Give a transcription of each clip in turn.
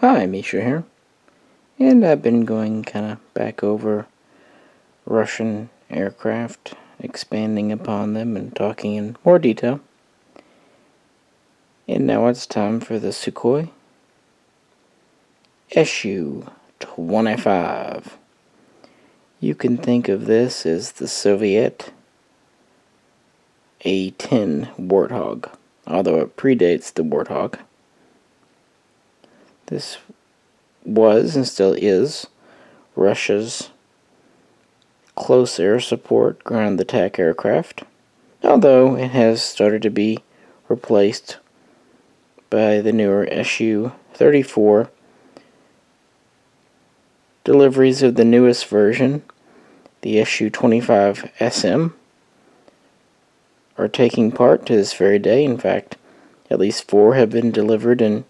Hi, Misha here, and I've been going kind of back over Russian aircraft, expanding upon them and talking in more detail. And now it's time for the Sukhoi SU-25. You can think of this as the Soviet A-10 Warthog, although it predates the Warthog. This was and still is Russia's close air support ground attack aircraft, although it has started to be replaced by the newer SU-34. Deliveries of the newest version, the SU-25SM, are taking part to this very day. In fact, at least 4 have been delivered in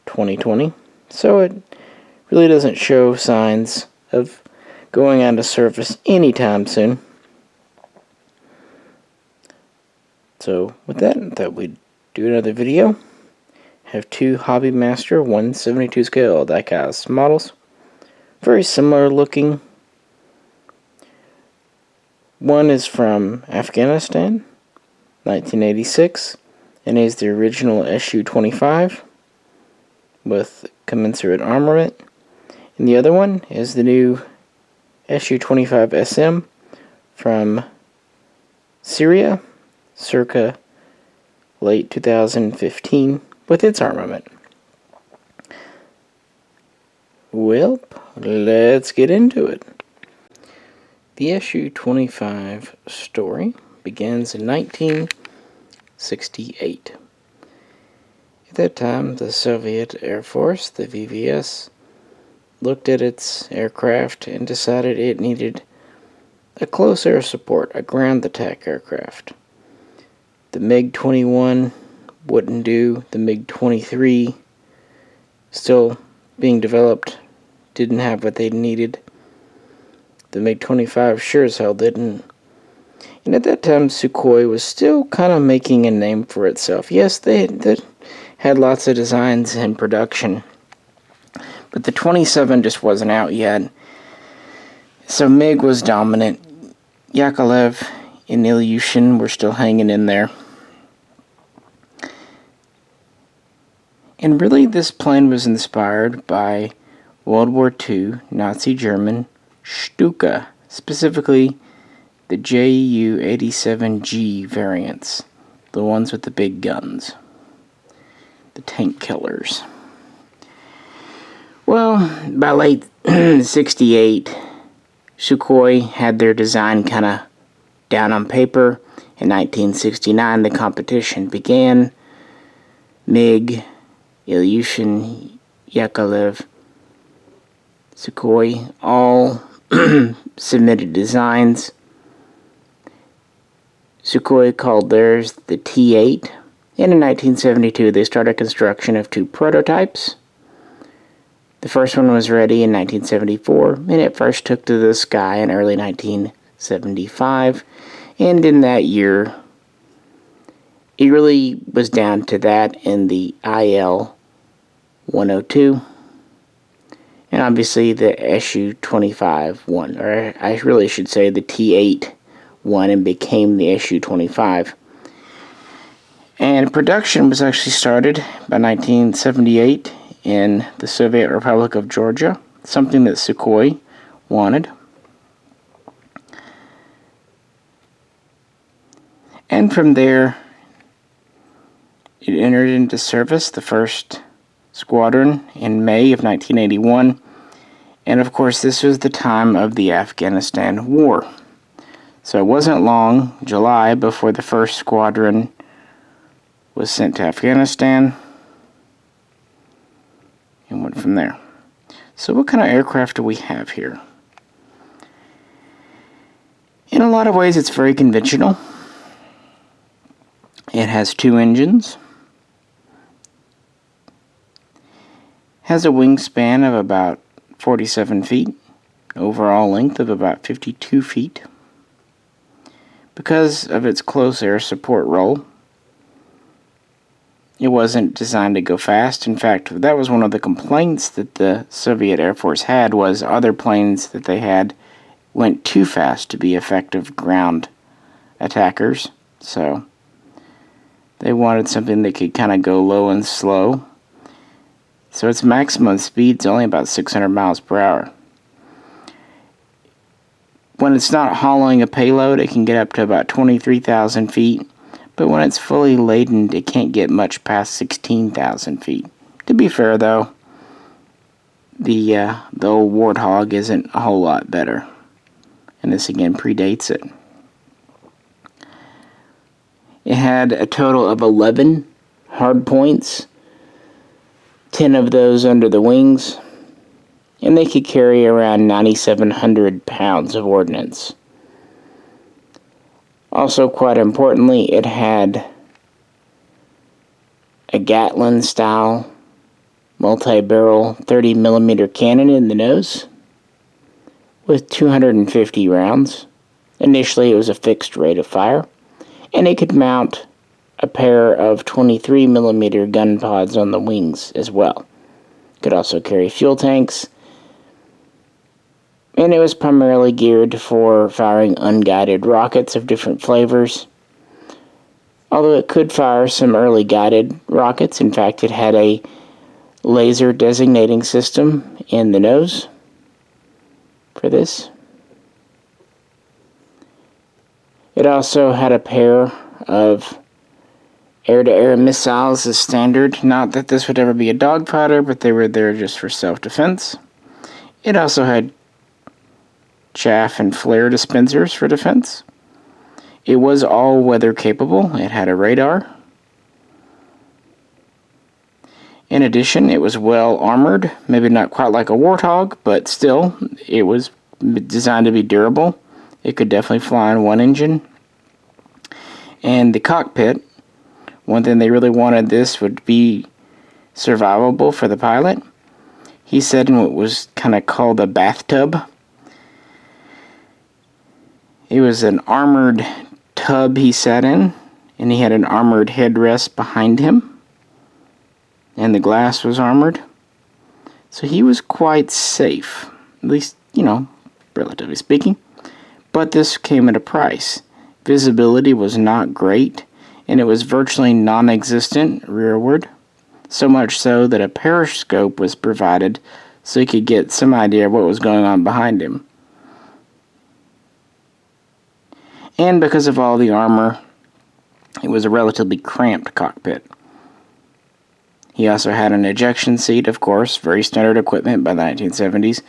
2020, so it really doesn't show signs of going onto service anytime soon. So with that, I thought we'd do another video. Have 2 Hobbymaster 1/72 scale die-cast models, very similar looking. One is from Afghanistan, 1986, and is the original SU-25 with commensurate armament. And the other one is the new SU-25SM from Syria, circa late 2015, with its armament. Well, let's get into it. The SU-25 story begins in 1968. At that time, the Soviet Air Force, the VVS, looked at its aircraft and decided it needed a close air support, a ground attack aircraft. The MiG-21 wouldn't do. The MiG-23, still being developed, didn't have what they needed. The MiG-25 sure as hell didn't. And at that time, Sukhoi was still kind of making a name for itself. Yes, they had lots of designs in production, but the 27 just wasn't out yet. So MiG was dominant. Yakovlev and Ilyushin were still hanging in there. And really, this plane was inspired by World War II Nazi German Stuka, specifically the Ju-87G variants, the ones with the big guns, the tank killers. Well, by late 68, Sukhoi had their design kind of down on paper. In 1969, the competition began. MiG, Ilyushin, Yakovlev, Sukhoi all submitted designs. Sukhoi called theirs the T-8, and in 1972 they started construction of 2 prototypes. The first one was ready in 1974, and it first took to the sky in early 1975, and in that year it really was down to that in the IL-102, and obviously the SU-25 won, or I really should say the T-8 won and became the SU-25. And production was actually started by 1978 in the Soviet Republic of Georgia, something that Sukhoi wanted. And from there, it entered into service, the first squadron, in May of 1981. And of course, this was the time of the Afghanistan war. So it wasn't long, July, before the first squadron was sent to Afghanistan and went from there. So what kind of aircraft do we have here? In a lot of ways, it's very conventional. It has 2 engines, has a wingspan of about 47 feet, overall length of about 52 feet. Because of its close air support role, It wasn't designed to go fast. In fact, that was one of the complaints that the Soviet Air Force had, was other planes that they had went too fast to be effective ground attackers. So they wanted something that could kind of go low and slow. So its maximum speed's only about 600 miles per hour. When it's not hauling a payload, it can get up to about 23,000 feet. But when it's fully laden, it can't get much past 16,000 feet. To be fair, though, the old Warthog isn't a whole lot better. And this again predates it. It had a total of 11 hard points, 10 of those under the wings, and they could carry around 9,700 pounds of ordnance. Also, quite importantly, it had a Gatling-style multi-barrel 30mm cannon in the nose with 250 rounds. Initially, it was a fixed rate of fire, and it could mount a pair of 23mm gun pods on the wings as well. It could also carry fuel tanks, and it was primarily geared for firing unguided rockets of different flavors. Although it could fire some early guided rockets. In fact, it had a laser designating system in the nose for this. It also had a pair of air-to-air missiles as standard. Not that this would ever be a dogfighter, but they were there just for self-defense. It also had chaff and flare dispensers for defense. It was all-weather capable. It had a radar. In addition, it was well armored. Maybe not quite like a Warthog, but still, it was designed to be durable. It could definitely fly on one engine. And the cockpit, one thing they really wanted this would be survivable for the pilot. He said in what was kind of called a bathtub. It was an armored tub he sat in, and he had an armored headrest behind him, and the glass was armored. So he was quite safe, at least, relatively speaking. But this came at a price. Visibility was not great, and it was virtually non-existent rearward, so much so that a periscope was provided so he could get some idea of what was going on behind him. And because of all the armor, it was a relatively cramped cockpit. He also had an ejection seat, of course, very standard equipment by the 1970s,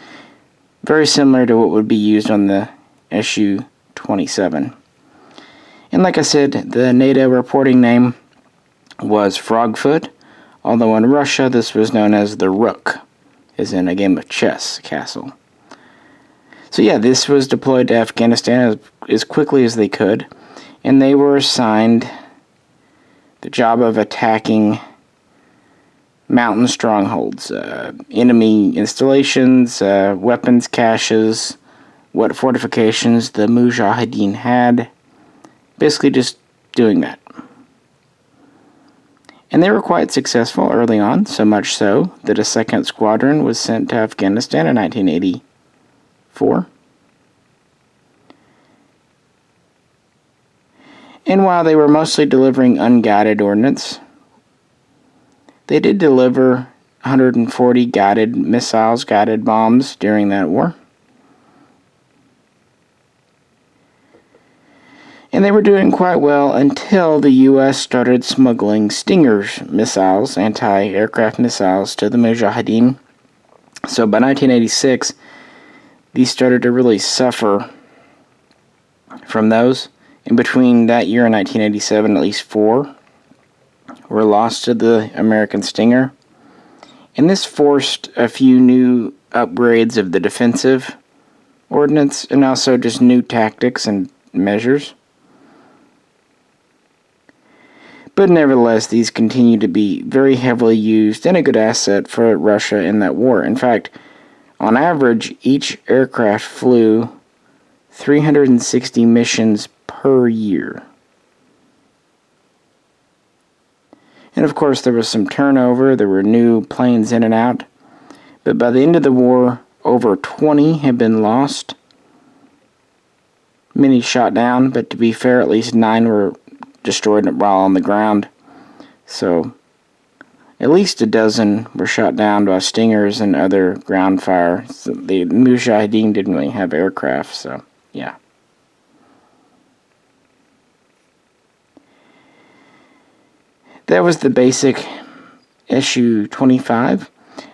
very similar to what would be used on the SU-27. And like I said, the NATO reporting name was Frogfoot, although in Russia this was known as the Rook, as in a game of chess castle. So yeah, this was deployed to Afghanistan as quickly as they could, and they were assigned the job of attacking mountain strongholds, enemy installations, weapons caches, what fortifications the Mujahideen had, basically just doing that. And they were quite successful early on, so much so that a second squadron was sent to Afghanistan in 1984. And while they were mostly delivering unguided ordnance, they did deliver 140 guided missiles, guided bombs during that war. And they were doing quite well until the U.S. started smuggling Stinger missiles, anti-aircraft missiles, to the Mujahideen. So by 1986, these started to really suffer from those. In between that year and 1987, at least 4 were lost to the American Stinger. And this forced a few new upgrades of the defensive ordnance and also just new tactics and measures. But nevertheless, these continue to be very heavily used and a good asset for Russia in that war. In fact, on average, each aircraft flew 360 missions per year. And of course there was some turnover, there were new planes in and out, but by the end of the war, over 20 had been lost. Many shot down, but to be fair, at least 9 were destroyed while on the ground. So, at least a dozen were shot down by Stingers and other ground fire. So the Mujahideen didn't really have aircraft, so yeah. That was the basic SU-25.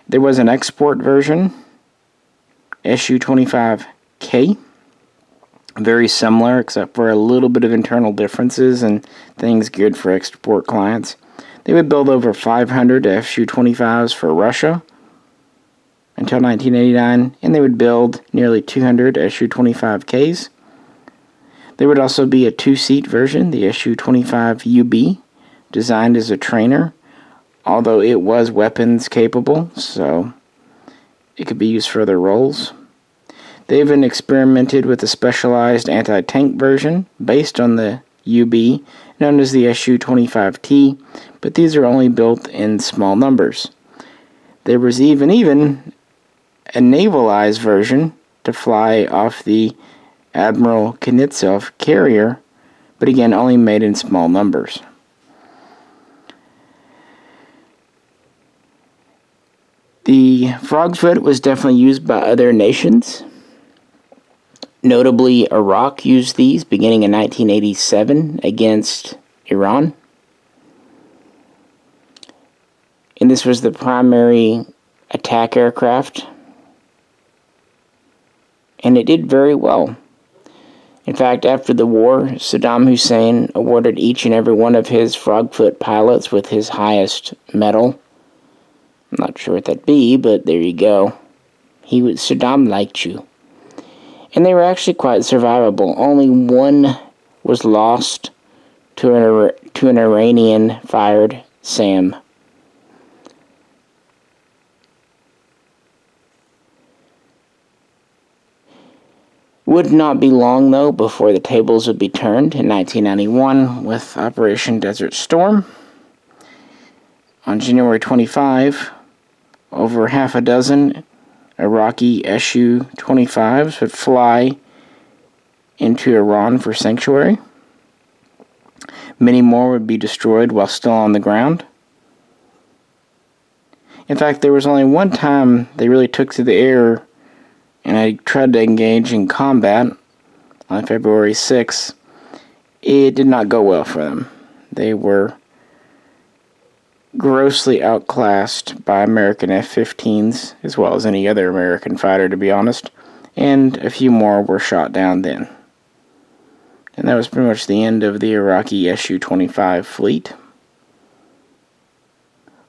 There was an export version, SU-25K. Very similar, except for a little bit of internal differences and things geared for export clients. They would build over 500 SU-25s for Russia until 1989, and they would build nearly 200 SU-25Ks. There would also be a 2-seat version, the SU-25UB, designed as a trainer, although it was weapons capable, so it could be used for other roles. They even experimented with a specialized anti-tank version based on the UB, known as the SU-25T, but these are only built in small numbers. There was even a navalized version to fly off the Admiral Knitzeff carrier, but again only made in small numbers. The Frogfoot was definitely used by other nations. Notably, Iraq used these beginning in 1987 against Iran. And this was the primary attack aircraft. And it did very well. In fact, after the war, Saddam Hussein awarded each and every one of his Frogfoot pilots with his highest medal. I'm not sure what that'd be, but there you go. Saddam liked you. And they were actually quite survivable. Only one was lost to an Iranian-fired SAM. Would not be long, though, before the tables would be turned in 1991 with Operation Desert Storm. On January 25, over half a dozen Iraqi SU-25s would fly into Iran for sanctuary. Many more would be destroyed while still on the ground. In fact, there was only one time they really took to the air and I tried to engage in combat on February 6th. It did not go well for them. They were grossly outclassed by American F-15s, as well as any other American fighter, to be honest, and a few more were shot down then. And that was pretty much the end of the Iraqi SU-25 fleet.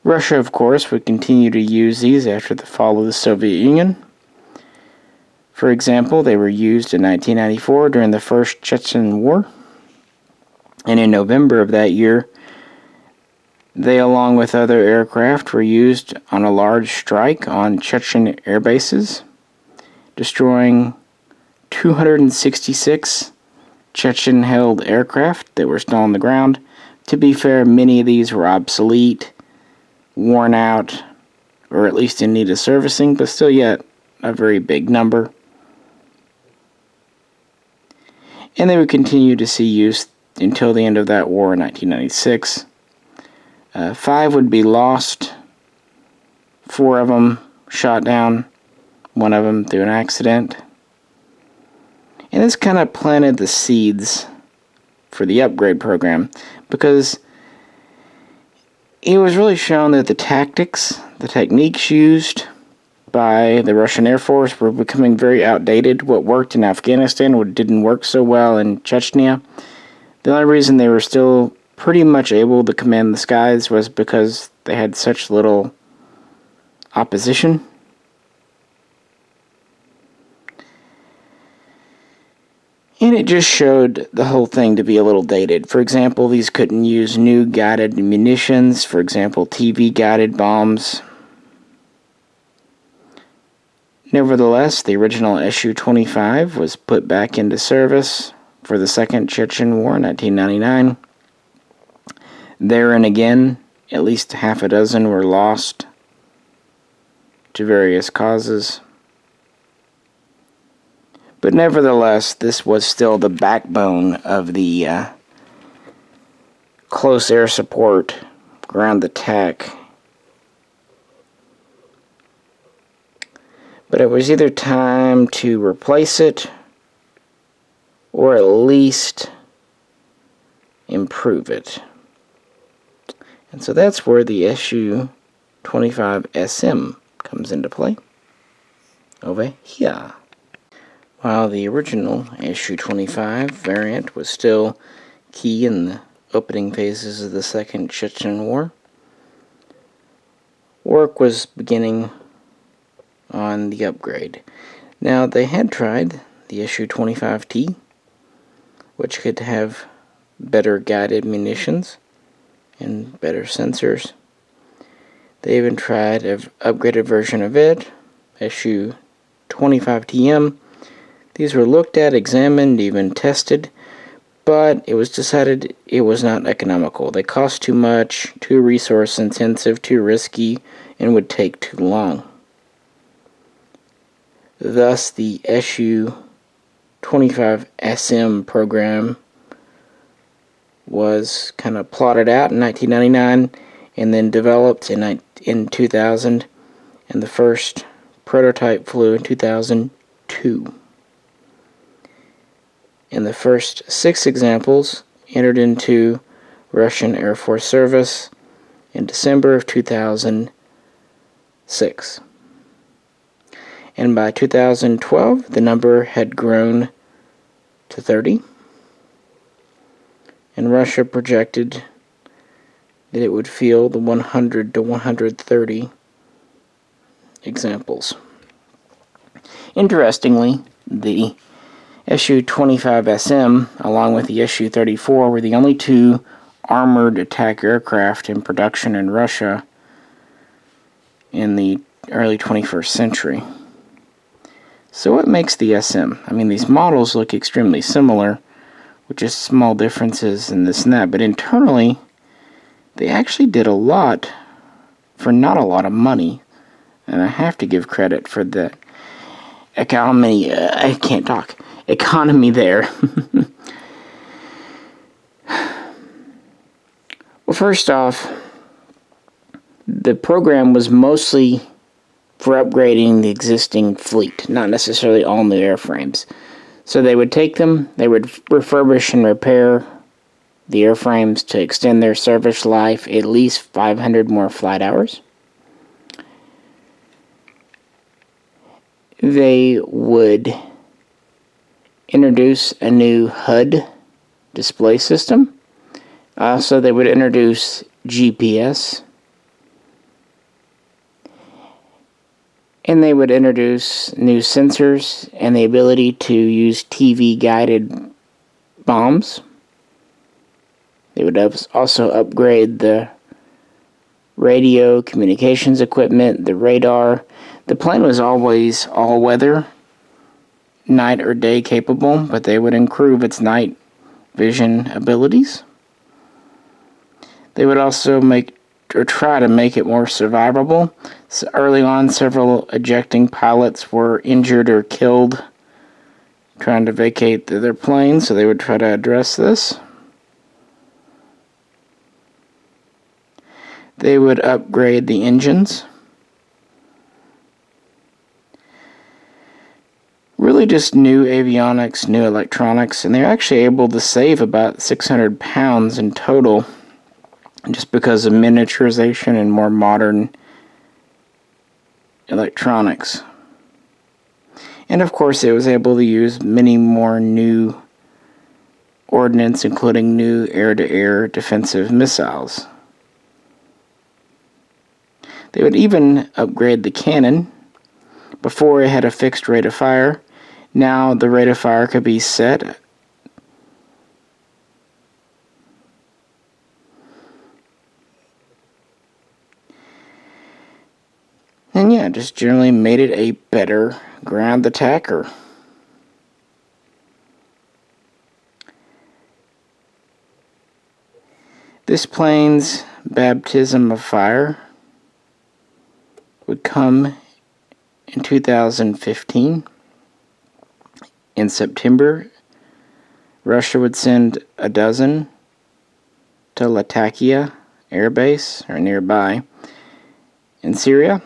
Russia, of course, would continue to use these after the fall of the Soviet Union. For example, they were used in 1994 during the First Chechen War, and in November of that year, they, along with other aircraft, were used on a large strike on Chechen air bases, destroying 266 Chechen-held aircraft that were still on the ground. To be fair, many of these were obsolete, worn out, or at least in need of servicing, but still yet a very big number. And they would continue to see use until the end of that war in 1996. 5 would be lost, 4 of them shot down, 1 of them through an accident. And this kind of planted the seeds for the upgrade program, because it was really shown that the tactics, the techniques used by the Russian Air Force were becoming very outdated. What worked in Afghanistan didn't work so well in Chechnya. The only reason they were still pretty much able to command the skies was because they had such little opposition. And it just showed the whole thing to be a little dated. For example, these couldn't use new guided munitions, for example, TV-guided bombs. Nevertheless, the original SU-25 was put back into service for the Second Chechen War in 1999. Therein again, At least half a dozen were lost to various causes. But nevertheless, this was still the backbone of the close air support ground attack. But it was either time to replace it or at least improve it. And so that's where the SU-25SM comes into play. Over here. While the original SU-25 variant was still key in the opening phases of the Second Chechen War, work was beginning on the upgrade. Now, they had tried the SU-25T, which could have better guided munitions and better sensors. They even tried an upgraded version of it, SU-25TM. These were looked at, examined, even tested, but it was decided it was not economical. They cost too much, too resource intensive, too risky, and would take too long. Thus, the SU-25SM program was kind of plotted out in 1999 and then developed in 2000, and the first prototype flew in 2002. And the first 6 examples entered into Russian Air Force service in December of 2006. And by 2012, the number had grown to 30. And Russia projected that it would field 100 to 130 examples. Interestingly, the SU-25SM, along with the SU-34, were the only 2 armored attack aircraft in production in Russia in the early 21st century. So what makes the SM? I mean, these models look extremely similar, with just small differences in this and that, but internally, they actually did a lot for not a lot of money, and I have to give credit for the economy there. Well, first off, the program was mostly for upgrading the existing fleet, not necessarily all new airframes. So they would take them, they would refurbish and repair the airframes to extend their service life at least 500 more flight hours. They would introduce a new HUD display system. Also, they would introduce GPS. And they would introduce new sensors and the ability to use TV-guided bombs. They would also upgrade the radio communications equipment, the radar. The plane was always all-weather, night or day capable, but they would improve its night vision abilities. They would also try to make it more survivable. So early on, several ejecting pilots were injured or killed trying to vacate their plane, so they would try to address this. They would upgrade the engines. Really just new avionics, new electronics, and they're actually able to save about 600 pounds in total just because of miniaturization and more modern electronics. And of course, it was able to use many more new ordnance, including new air-to-air defensive missiles. They would even upgrade the cannon. Before, it had a fixed rate of fire. Now the rate of fire could be set and yeah, just generally made it a better ground attacker. This plane's baptism of fire would come in 2015. In September, Russia would send a dozen to Latakia Air Base, or nearby, in Syria,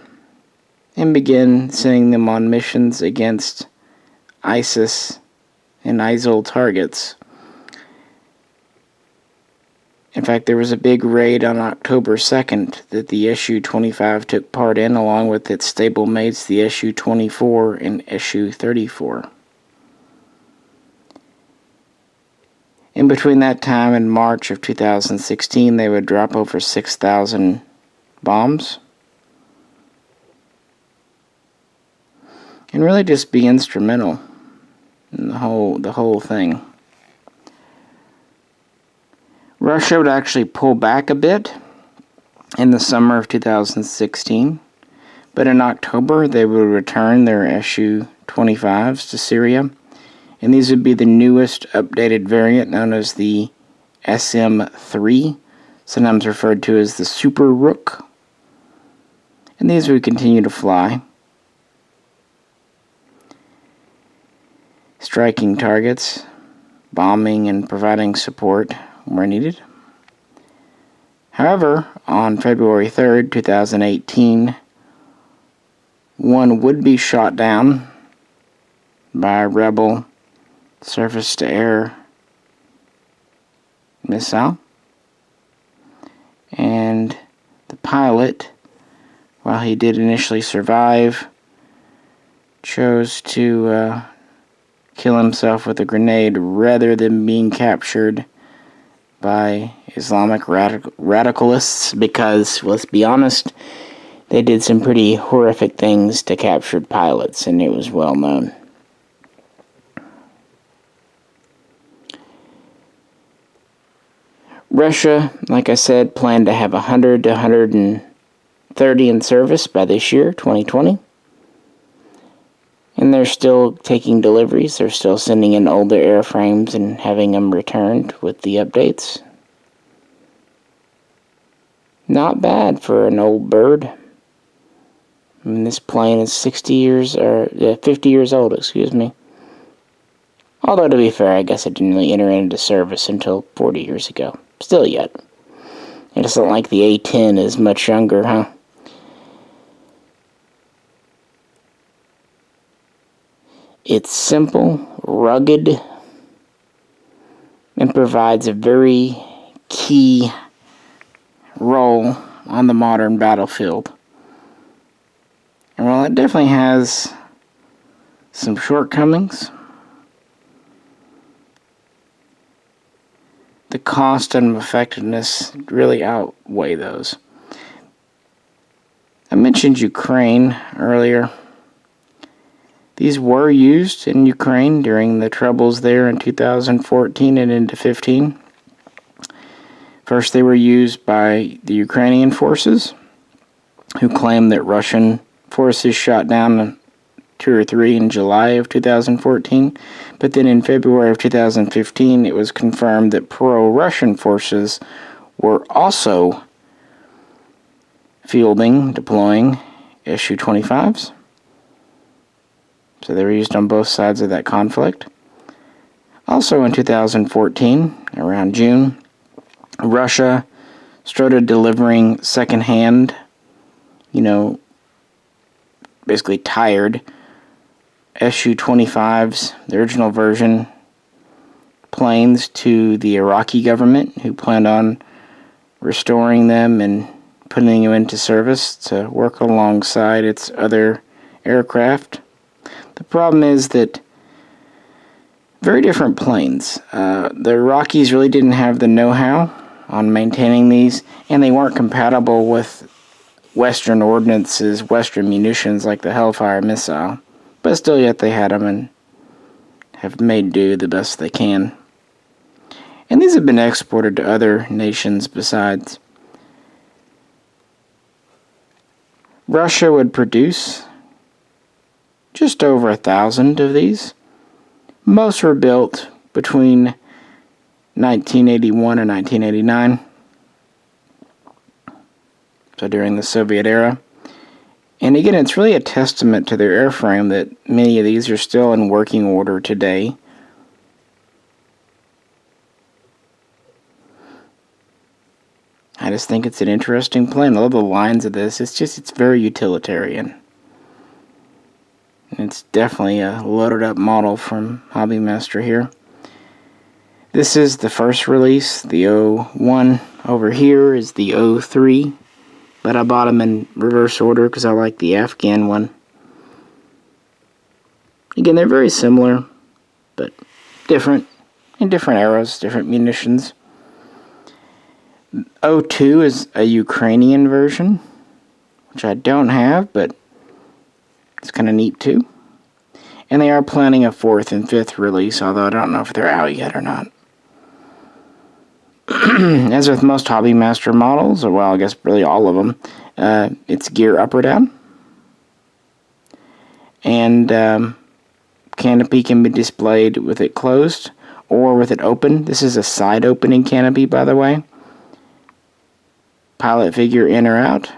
and begin sending them on missions against ISIS and ISIL targets. In fact, there was a big raid on October 2nd that the SU-25 took part in, along with its stablemates, the SU-24 and SU-34. In between that time and March of 2016, they would drop over 6,000 bombs and really just be instrumental in the whole thing. Russia would actually pull back a bit in the summer of 2016, but in October they would return their SU-25s to Syria, and these would be the newest updated variant known as the SM-3, sometimes referred to as the Super Rook, and these would continue to fly, striking targets, bombing, and providing support where needed. However, on February 3rd, 2018, one would be shot down by a rebel surface-to-air missile, and the pilot, while he did initially survive, chose to kill himself with a grenade rather than being captured by Islamic radicalists, because, let's be honest, they did some pretty horrific things to captured pilots, and it was well known. Russia, like I said, planned to have 100 to 130 in service by this year, 2020. And they're still taking deliveries. They're still sending in older airframes and having them returned with the updates. Not bad for an old bird. I mean, this plane is 50 years old, excuse me. Although, to be fair, I guess it didn't really enter into service until 40 years ago. Still yet. It doesn't like the A-10 is much younger, huh? It's simple, rugged, and provides a very key role on the modern battlefield. And while it definitely has some shortcomings, the cost and effectiveness really outweigh those. I mentioned Ukraine earlier. These were used in Ukraine during the troubles there in 2014 and into 15. First, they were used by the Ukrainian forces, who claimed that Russian forces shot down 2 or 3 in July of 2014. But then in February of 2015, it was confirmed that pro-Russian forces were also deploying SU-25s. So they were used on both sides of that conflict. Also in 2014, around June, Russia started delivering second-hand, basically tired SU-25s, the original version, planes to the Iraqi government, who planned on restoring them and putting them into service to work alongside its other aircraft. The problem is that very different planes. The Iraqis really didn't have the know-how on maintaining these, and they weren't compatible with Western ordnances, Western munitions like the Hellfire missile. But still yet they had them and have made do the best they can. And these have been exported to other nations besides. Russia would produce just over 1,000 of these. Most were built between 1981 and 1989. so during the Soviet era. And again, it's really a testament to their airframe that many of these are still in working order today. I just think it's an interesting plane. I love the lines of this. It's very utilitarian. And it's definitely a loaded up model from Hobbymaster here. This is the first release. The 01 over here is the 03. But I bought them in reverse order because I like the Afghan one. Again, they're very similar, but different. In different eras, different munitions. 02 is a Ukrainian version, which I don't have, but it's kind of neat too. And they are planning a 4th and 5th release, although I don't know if they're out yet or not. As with most Hobbymaster models, or well, I guess really all of them, it's gear up or down. And canopy can be displayed with it closed or with it open. This is a side opening canopy, by the way. Pilot figure in or out.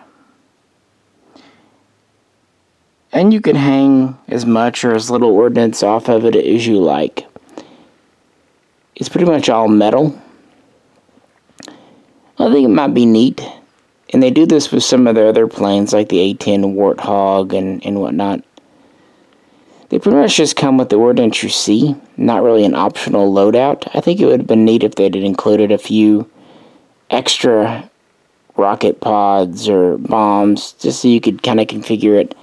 And you can hang as much or as little ordnance off of it as you like. It's pretty much all metal. I think it might be neat. And they do this with some of their other planes, like the A-10 Warthog and whatnot. They pretty much just come with the ordnance you see, not really an optional loadout. I think it would have been neat if they'd included a few extra rocket pods or bombs, just so you could kind of configure it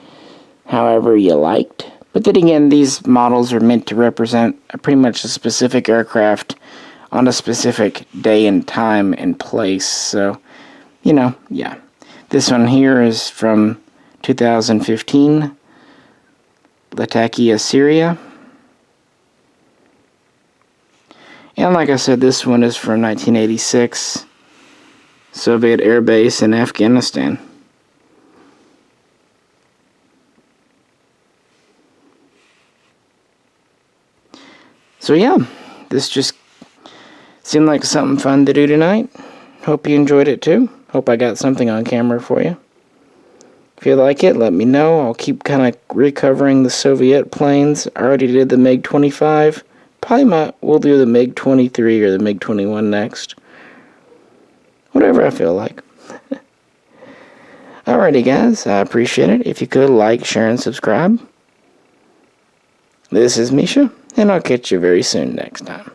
however you liked. But then again, these models are meant to represent pretty much a specific aircraft on a specific day and time and place. So, you know, yeah. This one here is from 2015, Latakia, Syria. And like I said, this one is from 1986, Soviet Air Base in Afghanistan. So yeah, this just seemed like something fun to do tonight. Hope you enjoyed it too. Hope I got something on camera for you. If you like it, let me know. I'll keep kind of recovering the Soviet planes. I already did the MiG-25. Probably we'll do the MiG-23 or the MiG-21 next. Whatever I feel like. Alrighty guys, I appreciate it. If you could, like, share, and subscribe. This is Misha, and I'll catch you very soon next time.